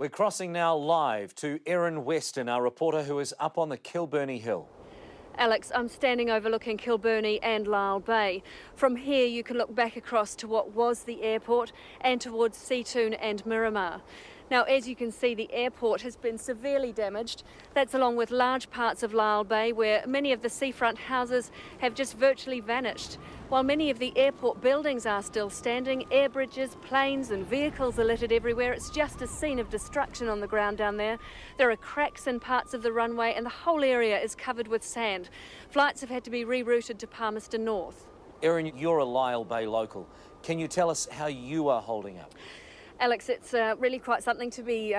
We're crossing now live to Erin Weston, our reporter who is up on the Kilbirnie Hill. Alex, I'm standing overlooking Kilbirnie and Lyall Bay. From here you can look back across to what was the airport and towards Seatoun and Miramar. Now, as you can see, the airport has been severely damaged. That's along with large parts of Lyall Bay where many of the seafront houses have just virtually vanished. While many of the airport buildings are still standing, air bridges, planes and vehicles are littered everywhere. It's just a scene of destruction on the ground down there. There are cracks in parts of the runway and the whole area is covered with sand. Flights have had to be rerouted to Palmerston North. Erin, you're a Lyall Bay local. Can you tell us how you are holding up? Alex, it's really quite something to be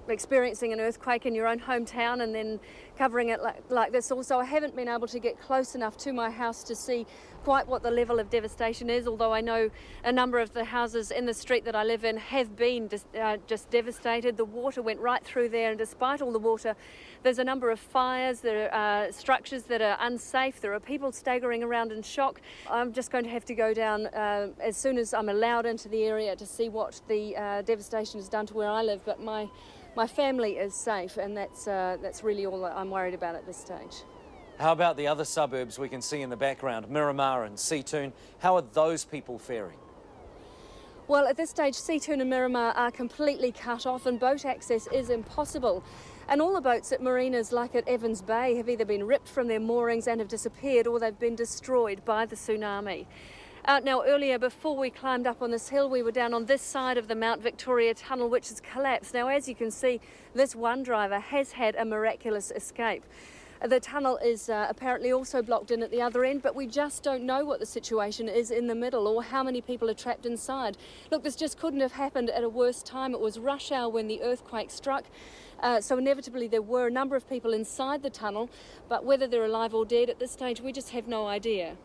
experiencing an earthquake in your own hometown and then covering it like this. Also, I haven't been able to get close enough to my house to see quite what the level of devastation is, although I know a number of the houses in the street that I live in have been just devastated. The water went right through there, and despite all the water, there's a number of fires, there are structures that are unsafe, there are people staggering around in shock. I'm just going to have to go down as soon as I'm allowed into the area to see what the devastation has done to where I live, but my family is safe, and that's really all that I'm worried about at this stage. How about the other suburbs we can see in the background, Miramar and Seatoun? How are those people faring? Well, at this stage, Seatoun and Miramar are completely cut off and boat access is impossible. And all the boats at marinas like at Evans Bay have either been ripped from their moorings and have disappeared, or they've been destroyed by the tsunami. Now, earlier, before we climbed up on this hill, we were down on this side of the Mount Victoria tunnel, which has collapsed. Now, as you can see, this one driver has had a miraculous escape. The tunnel is apparently also blocked in at the other end, but we just don't know what the situation is in the middle or how many people are trapped inside. Look, this just couldn't have happened at a worse time. It was rush hour when the earthquake struck, so inevitably there were a number of people inside the tunnel, but whether they're alive or dead at this stage, we just have no idea.